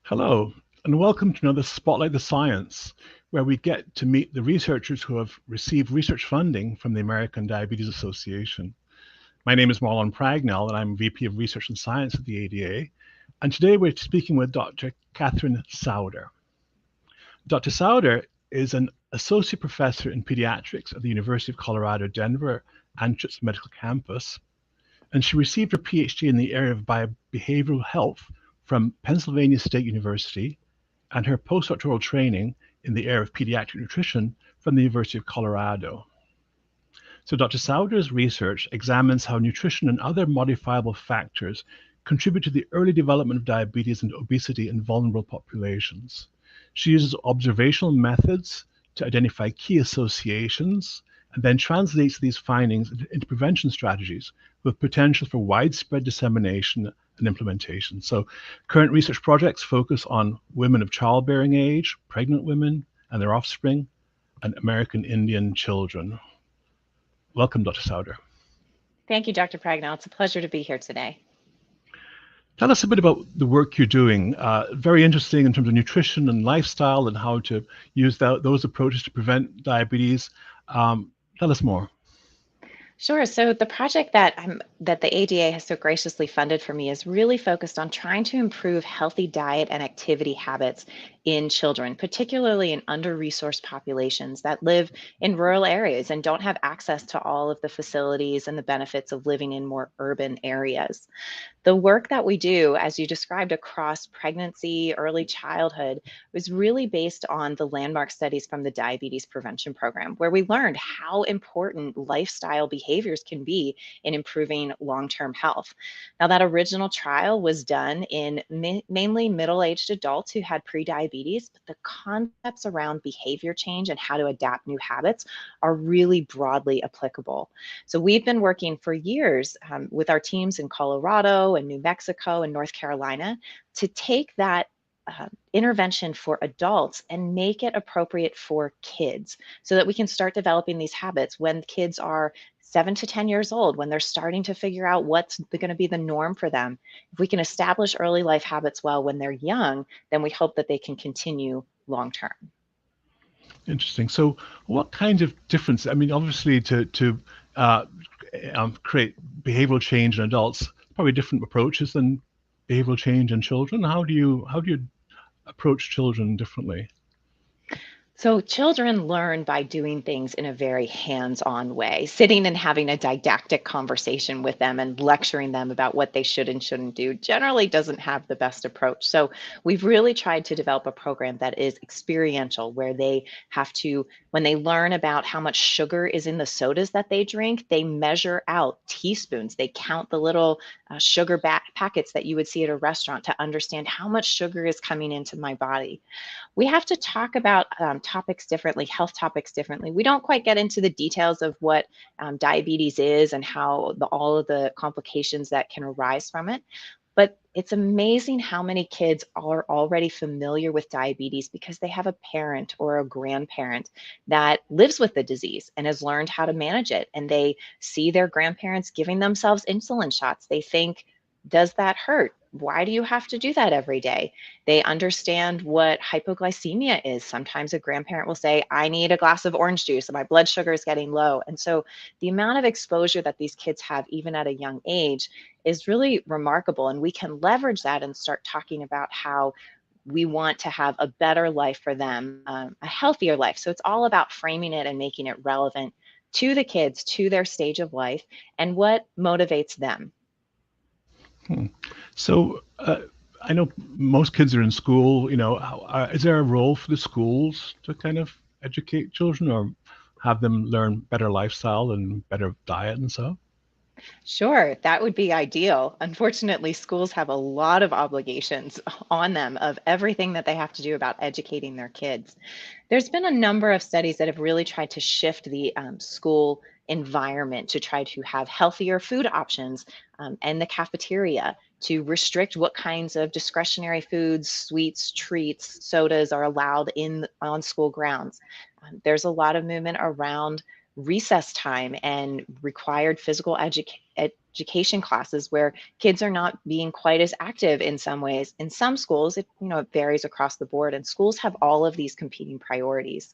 Hello, and welcome to another Spotlight the Science, where we get to meet the researchers who have received research funding from the American Diabetes Association. My name is Marlon Pragnell, and I'm VP of Research and Science at the ADA. And today we're speaking with Dr. Katherine Sauder. Dr. Sauder is an associate professor in pediatrics at the University of Colorado, Denver, Anschutz Medical Campus, and she received her PhD in the area of behavioral health from Pennsylvania State University and her postdoctoral training in the area of pediatric nutrition from the University of Colorado. So Dr. Sauder's research examines how nutrition and other modifiable factors contribute to the early development of diabetes and obesity in vulnerable populations. She uses observational methods to identify key associations and then translates these findings into prevention strategies with potential for widespread dissemination and implementation. So current research projects focus on women of childbearing age, pregnant women and their offspring, and American Indian children. Welcome, Dr. Sauder. Thank you, Dr. Pragnell. It's a pleasure to be here today. Tell us a bit about the work you're doing. Very interesting in terms of nutrition and lifestyle and how to use those approaches to prevent diabetes. Tell us more. Sure. So the project that the ADA has so graciously funded for me is really focused on trying to improve healthy diet and activity habits in children, particularly in under-resourced populations that live in rural areas and don't have access to all of the facilities and the benefits of living in more urban areas. The work that we do, as you described, across pregnancy, early childhood, was really based on the landmark studies from the Diabetes Prevention Program, where we learned how important lifestyle behaviors can be in improving long-term health. Now, that original trial was done in mainly middle-aged adults who had prediabetes, but the concepts around behavior change and how to adapt new habits are really broadly applicable. So we've been working for years with our teams in Colorado and New Mexico and North Carolina to take that intervention for adults and make it appropriate for kids so that we can start developing these habits when kids are 7 to 10 years old, when they're starting to figure out what's going to be the norm for them. If we can establish early life habits well when they're young, then we hope that they can continue long term. Interesting. So what kind of difference, I mean, obviously to create behavioral change in adults, probably different approaches than behavioral change in children. How do you approach children differently? So children learn by doing things in a very hands-on way, sitting and having a didactic conversation with them and lecturing them about what they should and shouldn't do generally doesn't have the best approach. So we've really tried to develop a program that is experiential, where they have to, when they learn about how much sugar is in the sodas that they drink, they measure out teaspoons. They count the little sugar packets that you would see at a restaurant to understand how much sugar is coming into my body. We have to talk about topics differently, health topics differently. We don't quite get into the details of what diabetes is and how all of the complications that can arise from it. But it's amazing how many kids are already familiar with diabetes because they have a parent or a grandparent that lives with the disease and has learned how to manage it. And they see their grandparents giving themselves insulin shots. They think, does that hurt? Why do you have to do that every day? They understand what hypoglycemia is. Sometimes a grandparent will say, I need a glass of orange juice and my blood sugar is getting low. And so the amount of exposure that these kids have, even at a young age, is really remarkable. And we can leverage that and start talking about how we want to have a better life for them, a healthier life. So it's all about framing it and making it relevant to the kids, to their stage of life, and what motivates them. So I know most kids are in school. Is there a role for the schools to kind of educate children or have them learn better lifestyle and better diet and so? Sure, that would be ideal. Unfortunately, schools have a lot of obligations on them of everything that they have to do about educating their kids. There's been a number of studies that have really tried to shift the school environment to try to have healthier food options in the cafeteria, to restrict what kinds of discretionary foods, sweets, treats, sodas are allowed on school grounds. There's a lot of movement around recess time and required physical education classes where kids are not being quite as active in some ways. In some schools, it varies across the board, and schools have all of these competing priorities.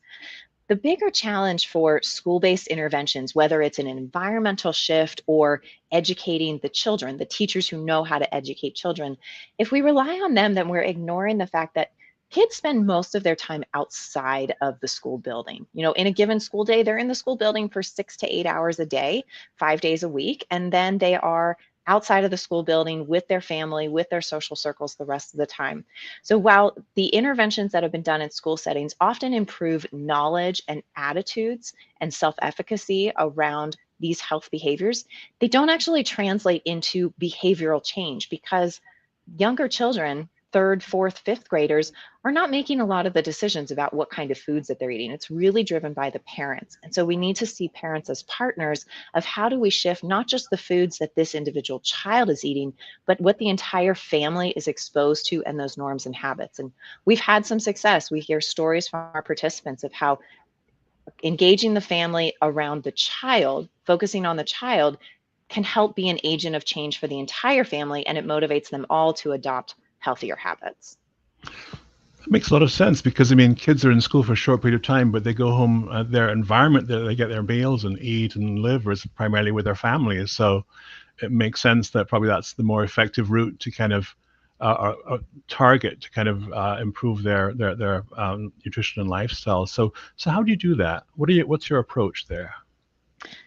The bigger challenge for school-based interventions, whether it's an environmental shift or educating the children, the teachers who know how to educate children, if we rely on them, then we're ignoring the fact that kids spend most of their time outside of the school building. In a given school day, they're in the school building for 6 to 8 hours a day, 5 days a week, and then they are outside of the school building with their family, with their social circles the rest of the time. So while the interventions that have been done in school settings often improve knowledge and attitudes and self-efficacy around these health behaviors, they don't actually translate into behavioral change because younger children, third, fourth, fifth graders, are not making a lot of the decisions about what kind of foods that they're eating. It's really driven by the parents. And so we need to see parents as partners of how do we shift not just the foods that this individual child is eating, but what the entire family is exposed to and those norms and habits. And we've had some success. We hear stories from our participants of how engaging the family around the child, focusing on the child, can help be an agent of change for the entire family, and it motivates them all to adopt healthier habits. That makes a lot of sense because, I mean, kids are in school for a short period of time, but they go home, their environment that they get their meals and eat and live is primarily with their families. So it makes sense that probably that's the more effective route to kind of target to kind of improve their nutrition and lifestyle. So how do you do that? What's your approach there?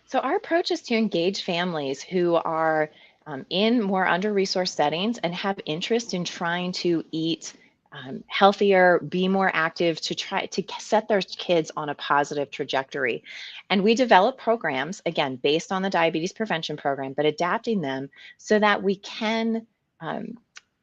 So our approach is to engage families who are in more under-resourced settings and have interest in trying to eat healthier, be more active, to try to set their kids on a positive trajectory. And we develop programs, again, based on the diabetes prevention program, but adapting them so that we can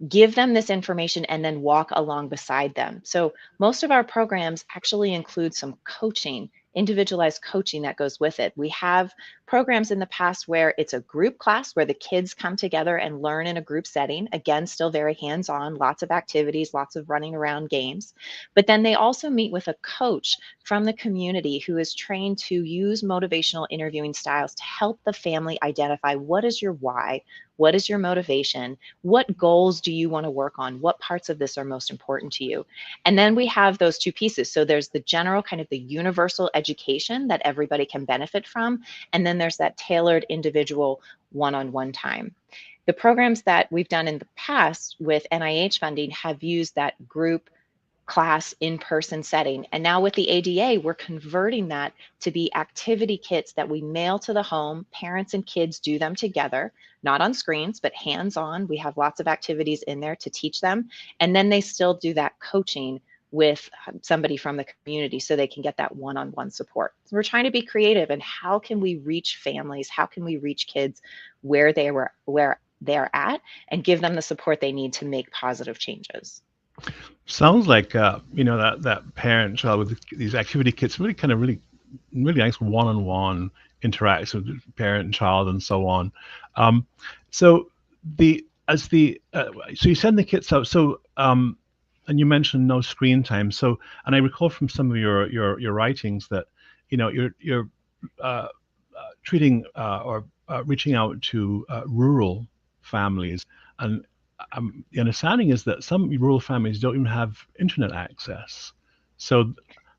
give them this information and then walk along beside them. So most of our programs actually include some coaching, individualized coaching that goes with it. We have programs in the past where it's a group class where the kids come together and learn in a group setting. Again, still very hands-on, lots of activities, lots of running around games. But then they also meet with a coach from the community who is trained to use motivational interviewing styles to help the family identify what is your why, what is your motivation, what goals do you want to work on, what parts of this are most important to you. And then we have those two pieces. So there's the general kind of the universal education that everybody can benefit from, and then there's that tailored individual one-on-one time. The programs that we've done in the past with NIH funding have used that group class in-person setting. And now with the ADA, we're converting that to be activity kits that we mail to the home. Parents and kids do them together, not on screens, but hands-on. We have lots of activities in there to teach them. And then they still do that coaching with somebody from the community so they can get that one-on-one support. So we're trying to be creative, and how can we reach families? How can we reach kids where they're at and give them the support they need to make positive changes? Sounds like that parent child with these activity kits really nice one-on-one interaction with the parent and child and so on. So you send the kits out. So and you mentioned no screen time. So, and I recall from some of your writings that you're treating or reaching out to rural families, and the understanding is that some rural families don't even have internet access. So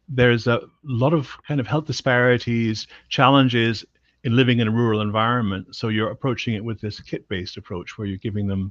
there's a lot of kind of health disparities, challenges in living in a rural environment. So you're approaching it with this kit-based approach where you're giving them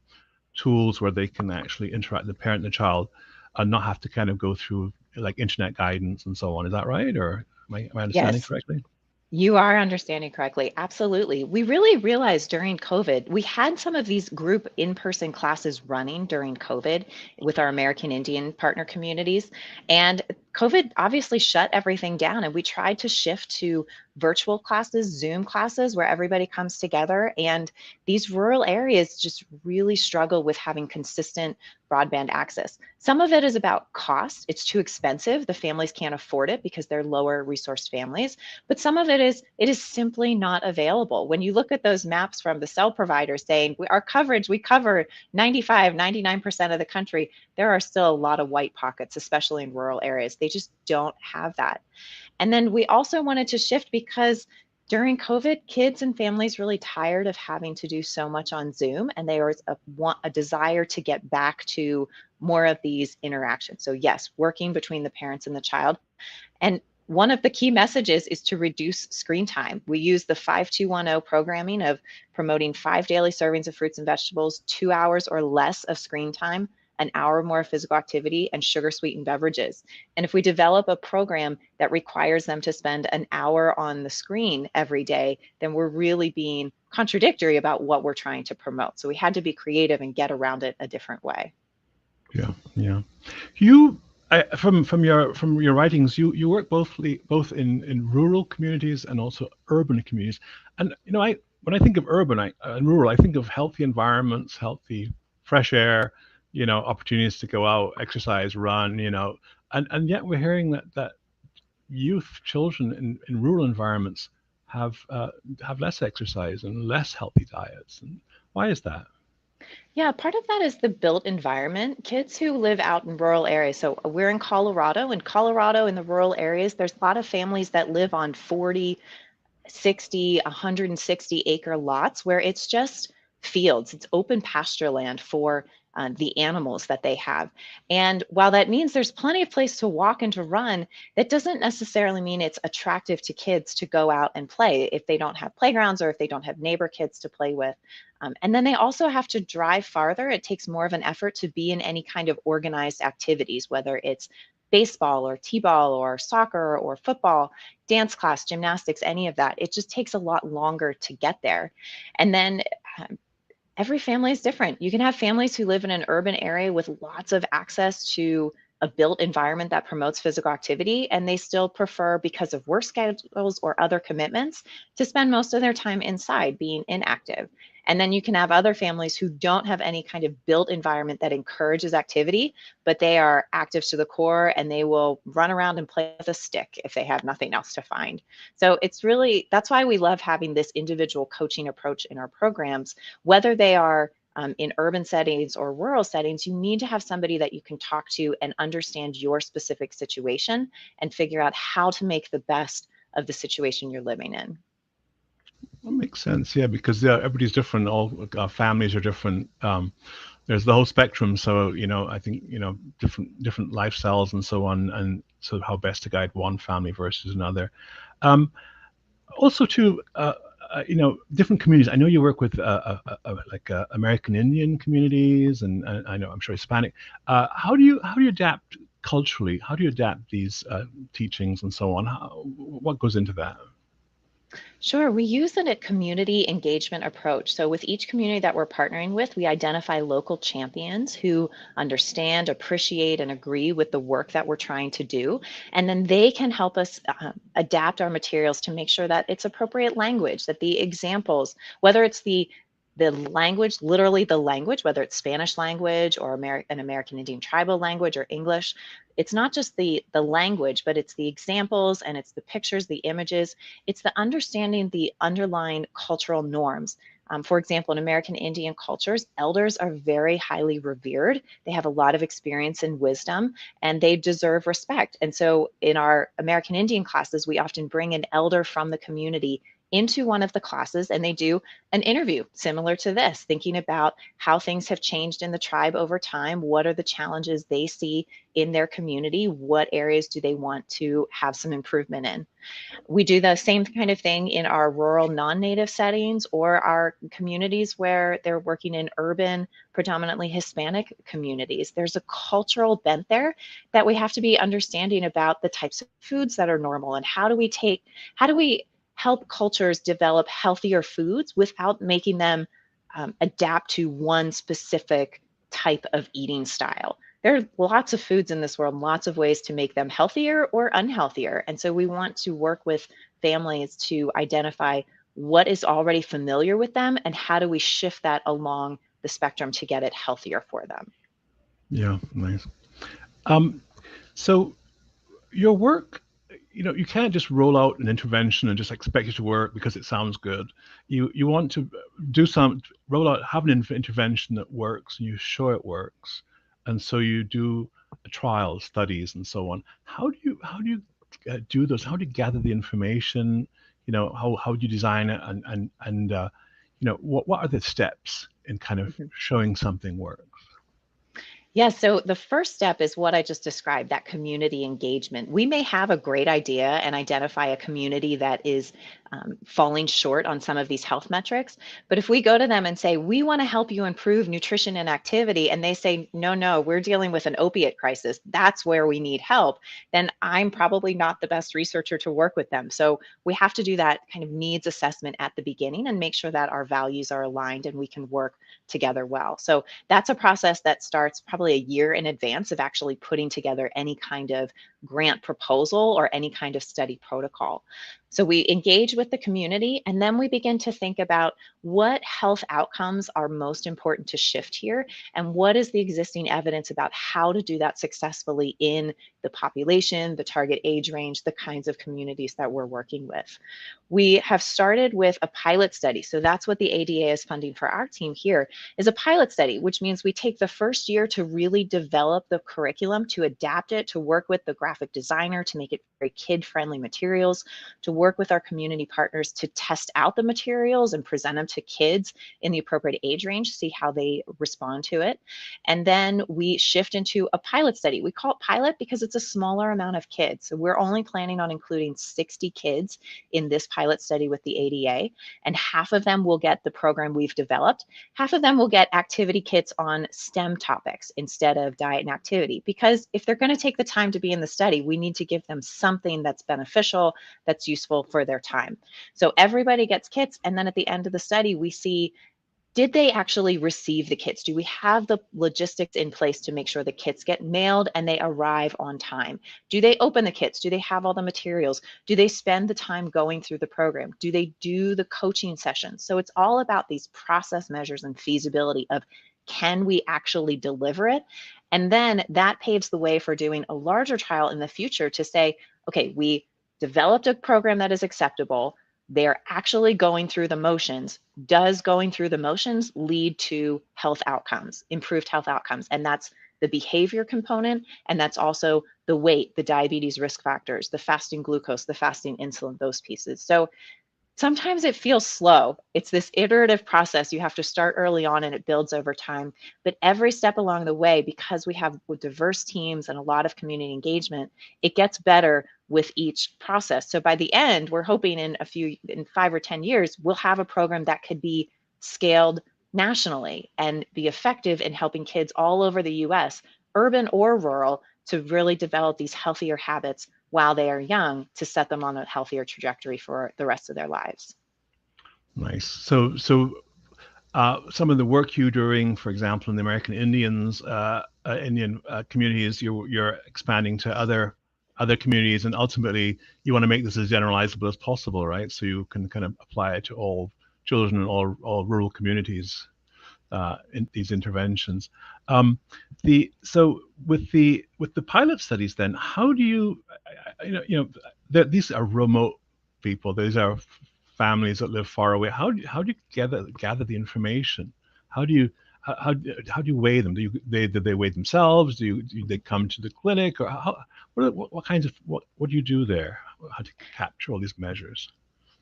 tools where they can actually interact, the parent and the child, and not have to kind of go through like internet guidance and so on. Is that right? Or am I understanding Yes. correctly? You are understanding correctly. Absolutely. We really realized during COVID, we had some of these group in-person classes running during COVID with our American Indian partner communities. And COVID obviously shut everything down, and we tried to shift to virtual classes, Zoom classes, where everybody comes together. And these rural areas just really struggle with having consistent broadband access. Some of it is about cost. It's too expensive. The families can't afford it because they're lower resourced families. But some of it is simply not available. When you look at those maps from the cell providers saying our coverage, we cover 95, 99% of the country, there are still a lot of white pockets, especially in rural areas. They just don't have that. And then we also wanted to shift because during COVID, kids and families really tired of having to do so much on Zoom, and there was a desire to get back to more of these interactions. So yes, working between the parents and the child. And one of the key messages is to reduce screen time. We use the 5210 programming of promoting 5 daily servings of fruits and vegetables, 2 hours or less of screen time, an hour or more of physical activity, and sugar sweetened beverages. And if we develop a program that requires them to spend an hour on the screen every day, then we're really being contradictory about what we're trying to promote. So we had to be creative and get around it a different way. Yeah, yeah. You, from your writings, you work both in rural communities and also urban communities. And I when I think of urban and rural, I think of healthy environments, healthy fresh air, opportunities to go out, exercise, run, and yet we're hearing that youth, children in rural environments have less exercise and less healthy diets. And why is that? Yeah, part of that is the built environment. Kids who live out in rural areas. So we're in Colorado. In Colorado, in the rural areas, there's a lot of families that live on 40, 60, 160-acre lots where it's just fields. It's open pasture land for the animals that they have. And while that means there's plenty of place to walk and to run, that doesn't necessarily mean it's attractive to kids to go out and play if they don't have playgrounds or if they don't have neighbor kids to play with. And then they also have to drive farther. It takes more of an effort to be in any kind of organized activities, whether it's baseball or t-ball or soccer or football, dance class, gymnastics, any of that. It just takes a lot longer to get there. And then every family is different. You can have families who live in an urban area with lots of access to a built environment that promotes physical activity, and they still prefer, because of work schedules or other commitments, to spend most of their time inside being inactive. And then you can have other families who don't have any kind of built environment that encourages activity, but they are active to the core and they will run around and play with a stick if they have nothing else to find. So it's really, that's why we love having this individual coaching approach in our programs, whether they are in urban settings or rural settings. You need to have somebody that you can talk to and understand your specific situation and figure out how to make the best of the situation you're living in. That makes sense, yeah, because everybody's different. All families are different. There's the whole spectrum. So I think different lifestyles and so on, and so how best to guide one family versus another. Um, Also, too, different communities. I know you work with like American Indian communities, and I know I'm sure Hispanic. How do you adapt culturally? How do you adapt these teachings and so on? What goes into that? Sure, we use a community engagement approach. So, with each community that we're partnering with, we identify local champions who understand, appreciate, and agree with the work that we're trying to do. And then they can help us adapt our materials to make sure that it's appropriate language, that the examples, whether it's the language, literally the language, whether it's Spanish language or an American Indian tribal language or English, it's not just the language, but it's the examples and it's the pictures, the images. It's the understanding the underlying cultural norms. For example, in American Indian cultures, elders are very highly revered. They have a lot of experience and wisdom, and they deserve respect. And so in our American Indian classes, we often bring an elder from the community into one of the classes, and they do an interview similar to this, thinking about how things have changed in the tribe over time. What are the challenges they see in their community? What areas do they want to have some improvement in? We do the same kind of thing in our rural non-native settings or our communities where they're working in urban, predominantly Hispanic communities. There's a cultural bent there that we have to be understanding about the types of foods that are normal, and how do we help cultures develop healthier foods without making them adapt to one specific type of eating style. There are lots of foods in this world, lots of ways to make them healthier or unhealthier. And so we want to work with families to identify what is already familiar with them and how do we shift that along the spectrum to get it healthier for them. Yeah, nice. Um, so your work, you can't just roll out an intervention and just expect it to work because it sounds good. You want to do some roll out, have an intervention that works, and you show it works. and so you do trials, studies, and so on. How do you do those? How do you gather the information? How do you design it, and what are the steps in kind of Mhm. showing something works? Yeah, so the first step is what I just described, that community engagement. We may have a great idea and identify a community that is falling short on some of these health metrics. But if we go to them and say, we want to help you improve nutrition and activity, and they say, no, no, we're dealing with an opiate crisis, that's where we need help, then I'm probably not the best researcher to work with them. So we have to do that kind of needs assessment at the beginning and make sure that our values are aligned and we can work together well. So that's a process that starts probably a year in advance of actually putting together any kind of grant proposal or any kind of study protocol. So we engage with the community, and then we begin to think about what health outcomes are most important to shift here, and what is the existing evidence about how to do that successfully in the population, the target age range, the kinds of communities that we're working with. We have started with a pilot study. So that's what the ADA is funding for our team here, is a pilot study, which means we take the first year to really develop the curriculum, to adapt it, to work with the graphic designer, to make it very kid-friendly materials, to work with our community partners to test out the materials and present them to kids in the appropriate age range, see how they respond to it. And then we shift into a pilot study. We call it pilot because it's a smaller amount of kids. So we're only planning on including 60 kids in this pilot study with the ADA, and half of them will get the program we've developed. Half of them will get activity kits on STEM topics instead of diet and activity, because if they're going to take the time to be in the study, we need to give them something that's beneficial, that's useful for their time. So everybody gets kits, and then at the end of the study, we see, did they actually receive the kits? Do we have the logistics in place to make sure the kits get mailed and they arrive on time? Do they open the kits? Do they have all the materials? Do they spend the time going through the program? Do they do the coaching sessions? So it's all about these process measures and feasibility of, can we actually deliver it? And then that paves the way for doing a larger trial in the future to say, okay, we developed a program that is acceptable. They're actually going through the motions. Does going through the motions lead to health outcomes, improved health outcomes? And that's the behavior component. And that's also the weight, the diabetes risk factors, the fasting glucose, the fasting insulin, those pieces. So sometimes it feels slow. It's this iterative process. You have to start early on and it builds over time. But every step along the way, because we have diverse teams and a lot of community engagement, it gets better with each process. So by the end, we're hoping in 5 or 10 years, we'll have a program that could be scaled nationally and be effective in helping kids all over the US, urban or rural, to really develop these healthier habits while they are young, to set them on a healthier trajectory for the rest of their lives. Nice. Some of the work you're doing, for example, in the American Indian communities, you're expanding to other communities, and ultimately you want to make this as generalizable as possible, right? So you can kind of apply it to all children in all rural communities in these interventions. Um, so with the pilot studies, then how do these are remote people. These are families that live far away. How do you gather the information? How do you how do you weigh them? Do they weigh themselves? Do they come to the clinic, or what kinds of what do you do there? How to capture all these measures?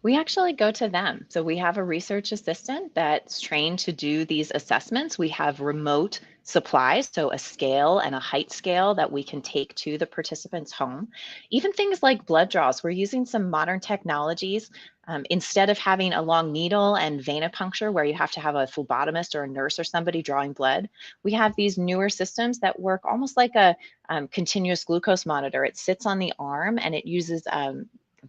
We actually go to them. So we have a research assistant that's trained to do these assessments. We have remote supplies, so a scale and a height scale that we can take to the participant's home. Even things like blood draws, we're using some modern technologies. Instead of having a long needle and venipuncture where you have to have a phlebotomist or a nurse or somebody drawing blood, we have these newer systems that work almost like a continuous glucose monitor. It sits on the arm and it uses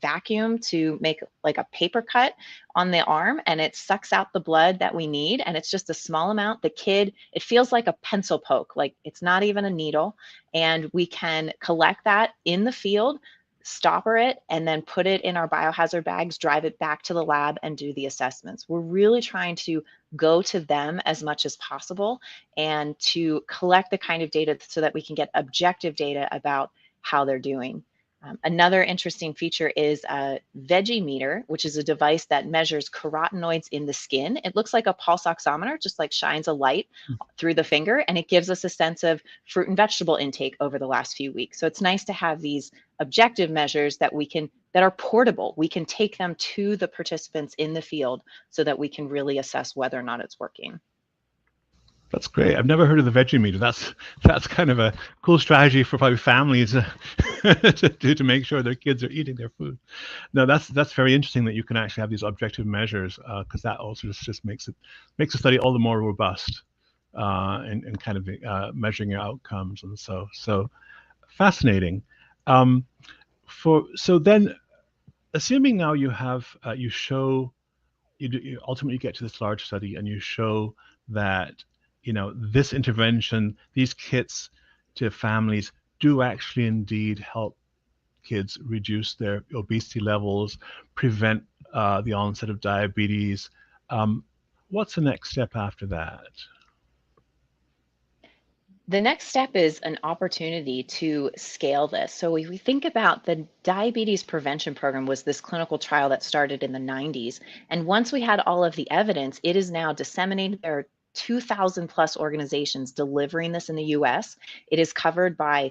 vacuum to make like a paper cut on the arm, and it sucks out the blood that we need, and it's just a small amount. The kid, it feels like a pencil poke, like it's not even a needle, and we can collect that in the field, stopper it, and then put it in our biohazard bags, drive it back to the lab, and do the assessments. We're really trying to go to them as much as possible and to collect the kind of data so that we can get objective data about how they're doing. Another interesting feature is a veggie meter, which is a device that measures carotenoids in the skin. It looks like a pulse oximeter, just like shines a light through the finger, and it gives us a sense of fruit and vegetable intake over the last few weeks. So it's nice to have these objective measures that are portable. We can take them to the participants in the field so that we can really assess whether or not it's working. That's great. I've never heard of the veggie meter. That's kind of a cool strategy for probably families to make sure their kids are eating their food. No, that's very interesting that you can actually have these objective measures, because that also just makes the study all the more robust in kind of measuring your outcomes, and so fascinating. So then, assuming now you have you ultimately get to this large study and you show that this intervention, these kits to families do actually indeed help kids reduce their obesity levels, prevent the onset of diabetes. What's the next step after that? The next step is an opportunity to scale this. So if we think about the diabetes prevention program was this clinical trial that started in the 90s. And once we had all of the evidence, it is now disseminated. There are 2,000 plus organizations delivering this in the US. It is covered by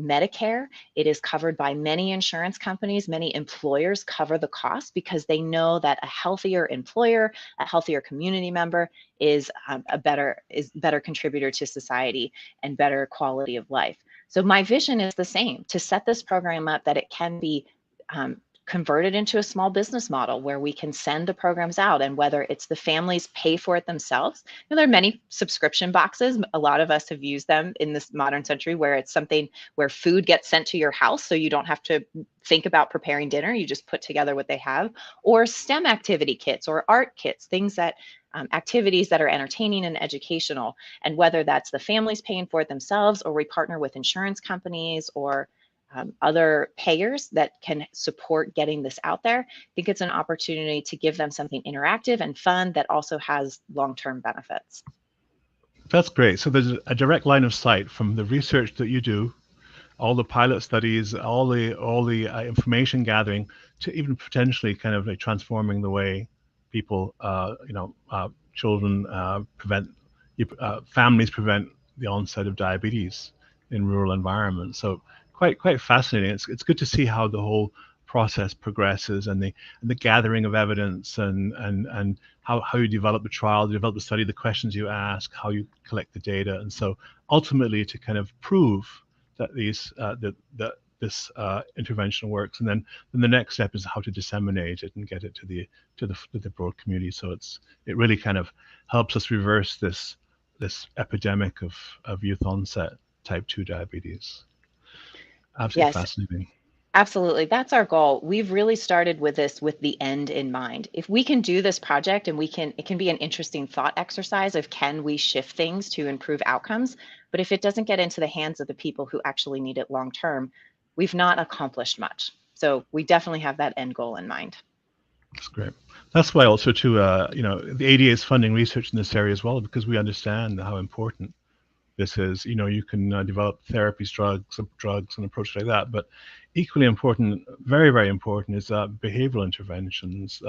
Medicare. It is covered by many insurance companies. Many employers cover the cost because they know that a healthier employer, a healthier community member is a better contributor to society and better quality of life. So my vision is the same, to set this program up that it can be converted into a small business model where we can send the programs out, and whether it's the families pay for it themselves. There are many subscription boxes. A lot of us have used them in this modern century where it's something where food gets sent to your house so you don't have to think about preparing dinner. You just put together what they have, or STEM activity kits or art kits, things that activities that are entertaining and educational. And whether that's the families paying for it themselves, or we partner with insurance companies or other payers that can support getting this out there, I think it's an opportunity to give them something interactive and fun that also has long-term benefits. That's great. So there's a direct line of sight from the research that you do, all the pilot studies, all the information gathering, to even potentially kind of like transforming the way people, children families prevent the onset of diabetes in rural environments. So quite fascinating. It's good to see how the whole process progresses, and the gathering of evidence, and how you develop the trial, develop the study, the questions you ask, how you collect the data, and so ultimately to kind of prove that this intervention works, and then the next step is how to disseminate it and get it to the broad community. So it really kind of helps us reverse this epidemic of youth onset type 2 diabetes. Absolutely Yes. fascinating. Absolutely. That's our goal. We've really started with this with the end in mind. If we can do this project, and it can be an interesting thought exercise of, can we shift things to improve outcomes? But if it doesn't get into the hands of the people who actually need it long term, we've not accomplished much. So we definitely have that end goal in mind. That's great. That's why also too, the ADA is funding research in this area as well, because we understand how important this is. You can develop therapies, drugs and approaches like that, but equally important, very, very important, is behavioral interventions,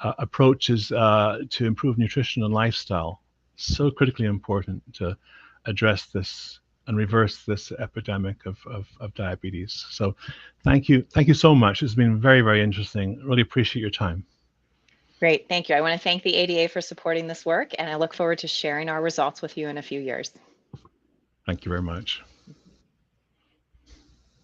approaches to improve nutrition and lifestyle. So critically important to address this and reverse this epidemic of diabetes. So thank you so much. It's been very, very interesting. Really appreciate your time. Great. Thank you. I want to thank the ADA for supporting this work, and I look forward to sharing our results with you in a few years. Thank you very much.